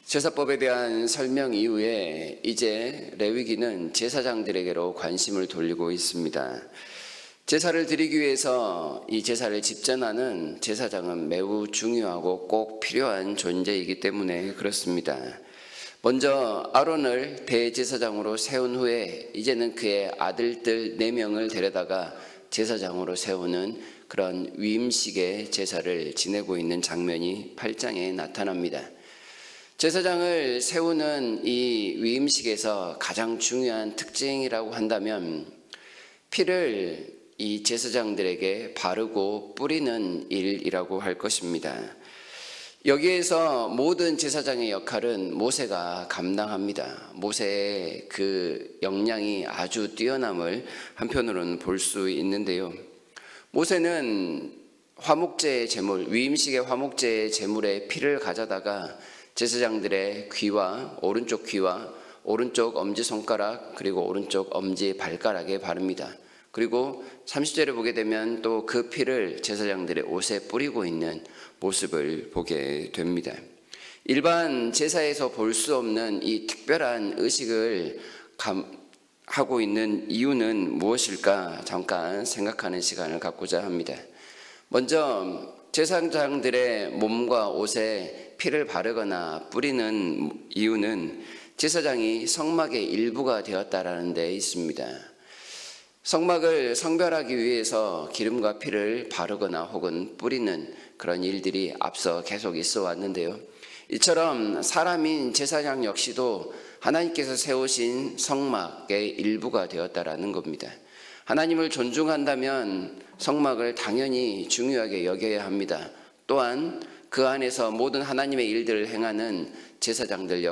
제사법에 대한 설명 이후에 이제 레위기는 제사장들에게로 관심을 돌리고 있습니다. 제사를 드리기 위해서 이 제사를 집전하는 제사장은 매우 중요하고 꼭 필요한 존재이기 때문에 그렇습니다. 먼저 아론을 대제사장으로 세운 후에 이제는 그의 아들들 4명을 데려다가 제사장으로 세우는 그런 위임식의 제사를 지내고 있는 장면이 8장에 나타납니다. 제사장을 세우는 이 위임식에서 가장 중요한 특징이라고 한다면 피를 이 제사장들에게 바르고 뿌리는 일이라고 할 것입니다. 여기에서 모든 제사장의 역할은 모세가 감당합니다. 모세의 그 역량이 아주 뛰어남을 한편으로는 볼 수 있는데요. 모세는 화목제의 제물, 위임식의 화목제의 제물에 피를 가져다가 제사장들의 귀와 오른쪽 엄지손가락 그리고 오른쪽 엄지 발가락에 바릅니다. 그리고 30절에 보게 되면 또 그 피를 제사장들의 옷에 뿌리고 있는 모습을 보게 됩니다. 일반 제사에서 볼 수 없는 이 특별한 의식을 하고 있는 이유는 무엇일까 잠깐 생각하는 시간을 갖고자 합니다. 먼저 제사장들의 몸과 옷에 피를 바르거나 뿌리는 이유는 제사장이 성막의 일부가 되었다라는 데 있습니다. 성막을 성별하기 위해서 기름과 피를 바르거나 혹은 뿌리는 그런 일들이 앞서 계속 있어 왔는데요. 이처럼 사람인 제사장 역시도 하나님께서 세우신 성막의 일부가 되었다라는 겁니다. 하나님을 존중한다면 성막을 당연히 중요하게 여겨야 합니다. 또한 그 안에서 모든 하나님의 일들을 행하는 제사장들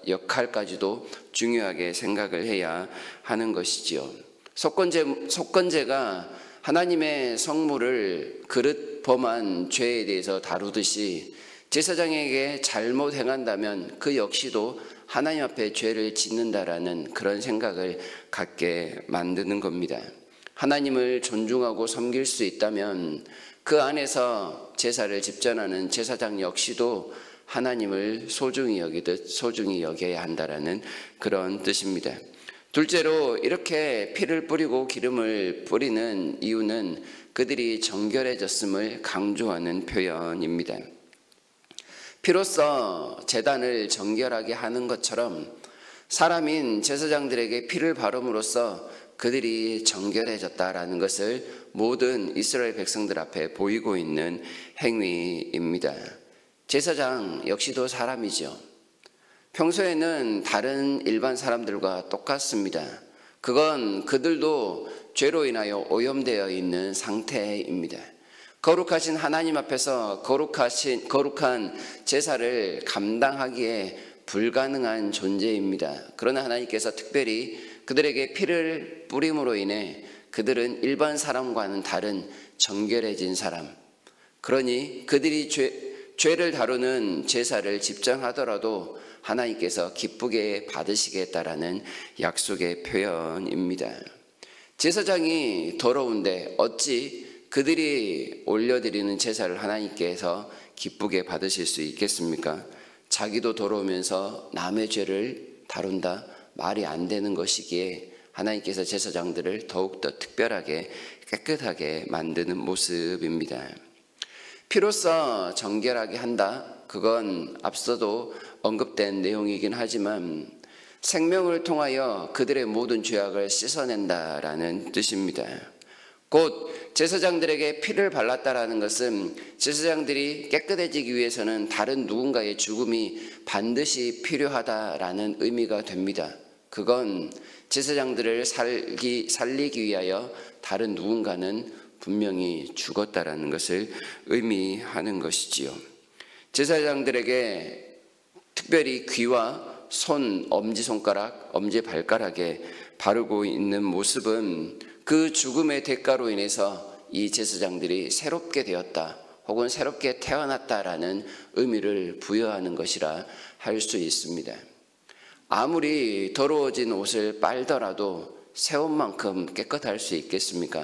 역할까지도 중요하게 생각을 해야 하는 것이지요. 속건제가 하나님의 성물을 그릇 범한 죄에 대해서 다루듯이 제사장에게 잘못 행한다면 그 역시도 하나님 앞에 죄를 짓는다라는 그런 생각을 갖게 만드는 겁니다. 하나님을 존중하고 섬길 수 있다면 그 안에서 제사를 집전하는 제사장 역시도 하나님을 소중히 여기듯 소중히 여겨야 한다라는 그런 뜻입니다. 둘째로 이렇게 피를 뿌리고 기름을 뿌리는 이유는 그들이 정결해졌음을 강조하는 표현입니다. 피로써 제단을 정결하게 하는 것처럼 사람인 제사장들에게 피를 바름으로써 그들이 정결해졌다라는 것을 모든 이스라엘 백성들 앞에 보이고 있는 행위입니다. 제사장 역시도 사람이죠. 평소에는 다른 일반 사람들과 똑같습니다. 그건 그들도 죄로 인하여 오염되어 있는 상태입니다. 거룩하신 하나님 앞에서 거룩한 제사를 감당하기에 불가능한 존재입니다. 그러나 하나님께서 특별히 그들에게 피를 뿌림으로 인해 그들은 일반 사람과는 다른 정결해진 사람, 그러니 그들이 죄를 다루는 제사를 집정하더라도 하나님께서 기쁘게 받으시겠다라는 약속의 표현입니다. 제사장이 더러운데 어찌 그들이 올려드리는 제사를 하나님께서 기쁘게 받으실 수 있겠습니까? 자기도 더러우면서 남의 죄를 다룬다? 말이 안 되는 것이기에 하나님께서 제사장들을 더욱더 특별하게 깨끗하게 만드는 모습입니다. 피로써 정결하게 한다? 그건 앞서도 언급된 내용이긴 하지만 생명을 통하여 그들의 모든 죄악을 씻어낸다라는 뜻입니다. 곧 제사장들에게 피를 발랐다라는 것은 제사장들이 깨끗해지기 위해서는 다른 누군가의 죽음이 반드시 필요하다라는 의미가 됩니다. 그건 제사장들을 살리기 위하여 다른 누군가는 분명히 죽었다라는 것을 의미하는 것이지요. 제사장들에게 특별히 귀와 손, 엄지손가락, 엄지발가락에 바르고 있는 모습은 그 죽음의 대가로 인해서 이 제사장들이 새롭게 되었다 혹은 새롭게 태어났다라는 의미를 부여하는 것이라 할 수 있습니다. 아무리 더러워진 옷을 빨더라도 새 옷만큼 깨끗할 수 있겠습니까?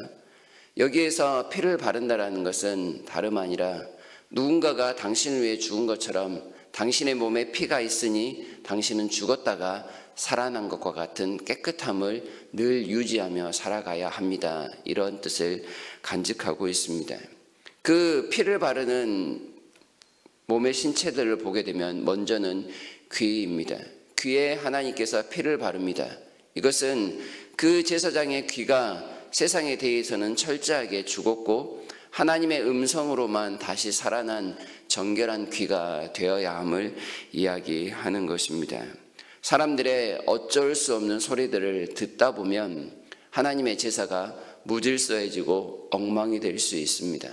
여기에서 피를 바른다라는 것은 다름 아니라 누군가가 당신을 위해 죽은 것처럼 당신의 몸에 피가 있으니 당신은 죽었다가 살아난 것과 같은 깨끗함을 늘 유지하며 살아가야 합니다. 이런 뜻을 간직하고 있습니다. 그 피를 바르는 몸의 신체들을 보게 되면 먼저는 귀입니다. 귀에 하나님께서 피를 바릅니다. 이것은 그 제사장의 귀가 세상에 대해서는 철저하게 죽었고 하나님의 음성으로만 다시 살아난 정결한 귀가 되어야 함을 이야기하는 것입니다. 사람들의 어쩔 수 없는 소리들을 듣다 보면 하나님의 제사가 무질서해지고 엉망이 될 수 있습니다.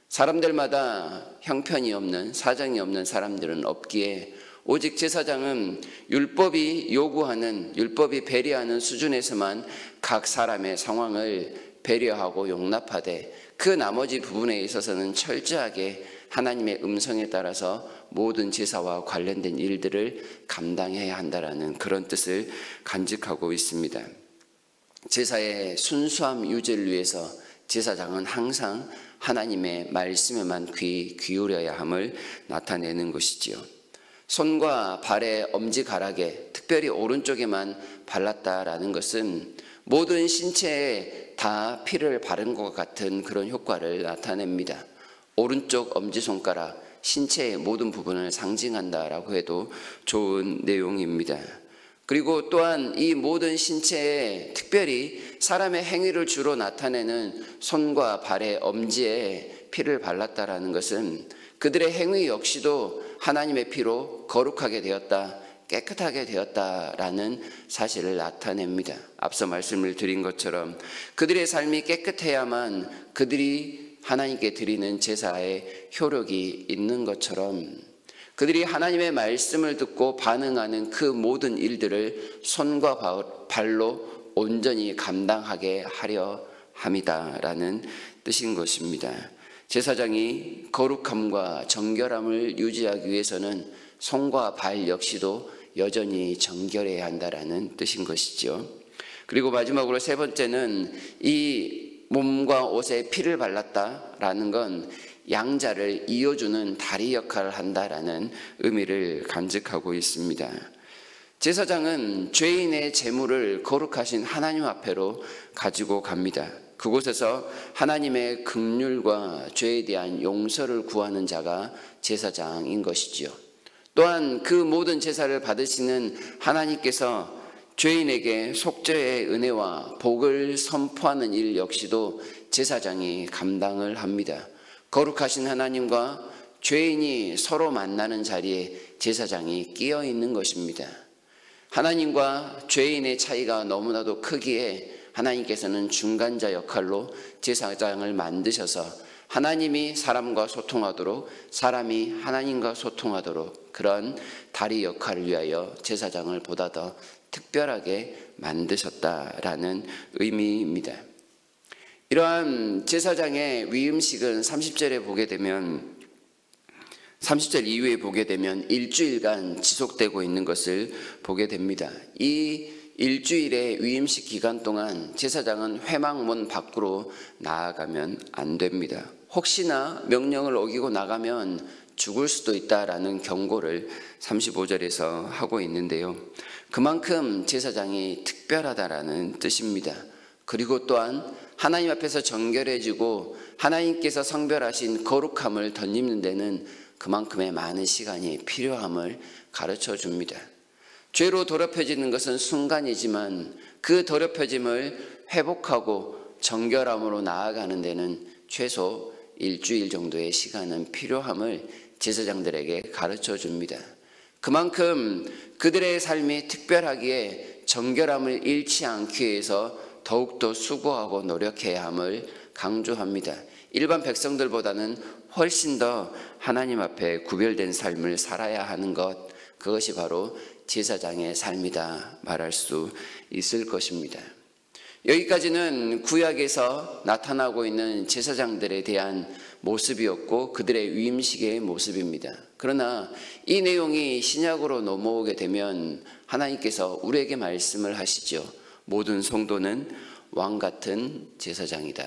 사람들마다 형편이 없는, 사정이 없는 사람들은 없기에 오직 제사장은 율법이 요구하는, 율법이 배려하는 수준에서만 각 사람의 상황을 배려하고 용납하되 그 나머지 부분에 있어서는 철저하게 하나님의 음성에 따라서 모든 제사와 관련된 일들을 감당해야 한다라는 그런 뜻을 간직하고 있습니다. 제사의 순수함 유지를 위해서 제사장은 항상 하나님의 말씀에만 귀 기울여야 함을 나타내는 것이지요. 손과 발의 엄지가락에 특별히 오른쪽에만 발랐다라는 것은 모든 신체에 다 피를 바른 것 같은 그런 효과를 나타냅니다. 오른쪽 엄지손가락, 신체의 모든 부분을 상징한다라고 해도 좋은 내용입니다. 그리고 또한 이 모든 신체에 특별히 사람의 행위를 주로 나타내는 손과 발의 엄지에 피를 발랐다라는 것은 그들의 행위 역시도 하나님의 피로 거룩하게 되었다, 깨끗하게 되었다라는 사실을 나타냅니다. 앞서 말씀을 드린 것처럼 그들의 삶이 깨끗해야만 그들이 하나님께 드리는 제사의 효력이 있는 것처럼 그들이 하나님의 말씀을 듣고 반응하는 그 모든 일들을 손과 발로 온전히 감당하게 하려 함이다라는 뜻인 것입니다. 제사장이 거룩함과 정결함을 유지하기 위해서는 손과 발 역시도 여전히 정결해야 한다라는 뜻인 것이죠. 그리고 마지막으로 세 번째는 이 몸과 옷에 피를 발랐다라는 건 양자를 이어주는 다리 역할을 한다라는 의미를 간직하고 있습니다. 제사장은 죄인의 재물을 거룩하신 하나님 앞에로 가지고 갑니다. 그곳에서 하나님의 긍휼과 죄에 대한 용서를 구하는 자가 제사장인 것이지요. 또한 그 모든 제사를 받으시는 하나님께서 죄인에게 속죄의 은혜와 복을 선포하는 일 역시도 제사장이 감당을 합니다. 거룩하신 하나님과 죄인이 서로 만나는 자리에 제사장이 끼어 있는 것입니다. 하나님과 죄인의 차이가 너무나도 크기에 하나님께서는 중간자 역할로 제사장을 만드셔서 하나님이 사람과 소통하도록, 사람이 하나님과 소통하도록 그런 다리 역할을 위하여 제사장을 보다 더 특별하게 만드셨다라는 의미입니다. 이러한 제사장의 위임식은 30절에 보게 되면 30절 이후에 보게 되면 일주일간 지속되고 있는 것을 보게 됩니다. 이 일주일의 위임식 기간 동안 제사장은 회막문 밖으로 나아가면 안 됩니다. 혹시나 명령을 어기고 나가면 죽을 수도 있다라는 경고를 35절에서 하고 있는데요. 그만큼 제사장이 특별하다라는 뜻입니다. 그리고 또한 하나님 앞에서 정결해지고 하나님께서 성별하신 거룩함을 덧입는 데는 그만큼의 많은 시간이 필요함을 가르쳐 줍니다. 죄로 더럽혀지는 것은 순간이지만 그 더럽혀짐을 회복하고 정결함으로 나아가는 데는 최소 일주일 정도의 시간은 필요함을 제사장들에게 가르쳐 줍니다. 그만큼 그들의 삶이 특별하기에 정결함을 잃지 않기 위해서 더욱더 수고하고 노력해야 함을 강조합니다. 일반 백성들보다는 훨씬 더 하나님 앞에 구별된 삶을 살아야 하는 것, 그것이 바로 제사장의 삶이다 말할 수 있을 것입니다. 여기까지는 구약에서 나타나고 있는 제사장들에 대한 모습이었고 그들의 위임식의 모습입니다. 그러나 이 내용이 신약으로 넘어오게 되면 하나님께서 우리에게 말씀을 하시죠. 모든 성도는 왕 같은 제사장이다.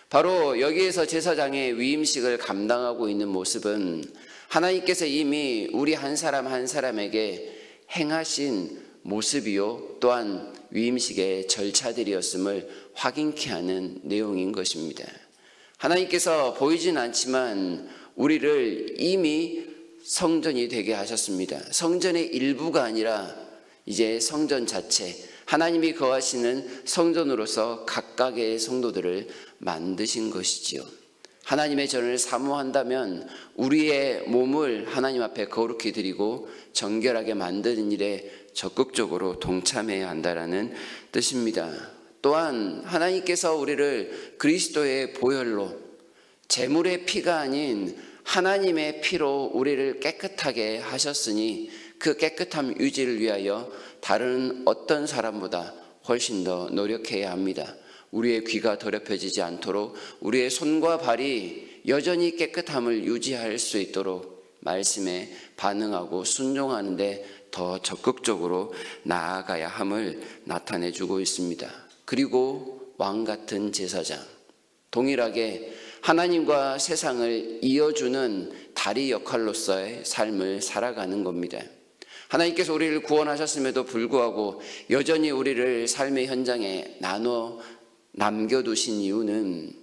바로 여기에서 제사장의 위임식을 감당하고 있는 모습은 하나님께서 이미 우리 한 사람 한 사람에게 행하신 모습이요 또한 위임식의 절차들이었음을 확인케 하는 내용인 것입니다. 하나님께서 보이진 않지만 우리를 이미 성전이 되게 하셨습니다. 성전의 일부가 아니라 이제 성전 자체, 하나님이 거하시는 성전으로서 각각의 성도들을 만드신 것이지요. 하나님의 전을 사모한다면 우리의 몸을 하나님 앞에 거룩히 드리고 정결하게 만드는 일에 적극적으로 동참해야 한다라는 뜻입니다. 또한 하나님께서 우리를 그리스도의 보혈로, 제물의 피가 아닌 하나님의 피로 우리를 깨끗하게 하셨으니 그 깨끗함 유지를 위하여 다른 어떤 사람보다 훨씬 더 노력해야 합니다. 우리의 귀가 더럽혀지지 않도록 우리의 손과 발이 여전히 깨끗함을 유지할 수 있도록 말씀에 반응하고 순종하는 데 더 적극적으로 나아가야 함을 나타내주고 있습니다. 그리고 왕같은 제사장, 동일하게 하나님과 세상을 이어주는 다리 역할로서의 삶을 살아가는 겁니다. 하나님께서 우리를 구원하셨음에도 불구하고 여전히 우리를 삶의 현장에 나눠 남겨두신 이유는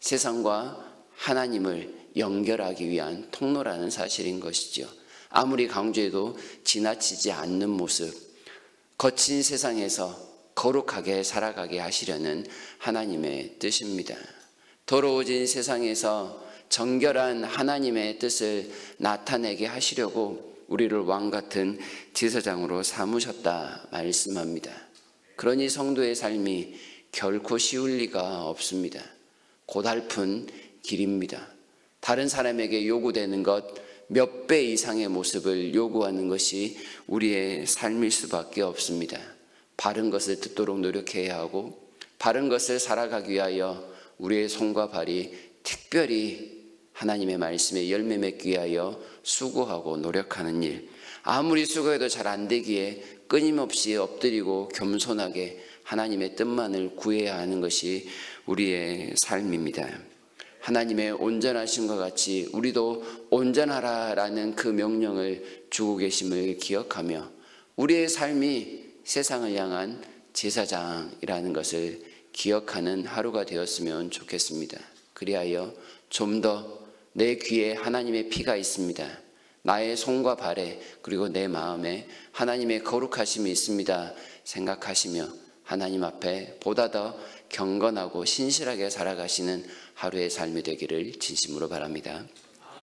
세상과 하나님을 연결하기 위한 통로라는 사실인 것이죠. 아무리 강조해도 지나치지 않는 모습, 거친 세상에서 거룩하게 살아가게 하시려는 하나님의 뜻입니다. 더러워진 세상에서 정결한 하나님의 뜻을 나타내게 하시려고 우리를 왕같은 제사장으로 삼으셨다 말씀합니다. 그러니 성도의 삶이 결코 쉬울 리가 없습니다. 고달픈 길입니다. 다른 사람에게 요구되는 것 몇 배 이상의 모습을 요구하는 것이 우리의 삶일 수밖에 없습니다. 바른 것을 듣도록 노력해야 하고 바른 것을 살아가기 위하여 우리의 손과 발이 특별히 하나님의 말씀에 열매 맺기 위하여 수고하고 노력하는 일, 아무리 수고해도 잘 안 되기에 끊임없이 엎드리고 겸손하게 하나님의 뜻만을 구해야 하는 것이 우리의 삶입니다. 하나님의 온전하심과 같이 우리도 온전하라라는 그 명령을 주고 계심을 기억하며 우리의 삶이 세상을 향한 제사장이라는 것을 기억하는 하루가 되었으면 좋겠습니다. 그리하여 좀 더 내 귀에 하나님의 피가 있습니다. 나의 손과 발에 그리고 내 마음에 하나님의 거룩하심이 있습니다 생각하시며 하나님 앞에 보다 더 경건하고 신실하게 살아가시는 하루의 삶이 되기를 진심으로 바랍니다.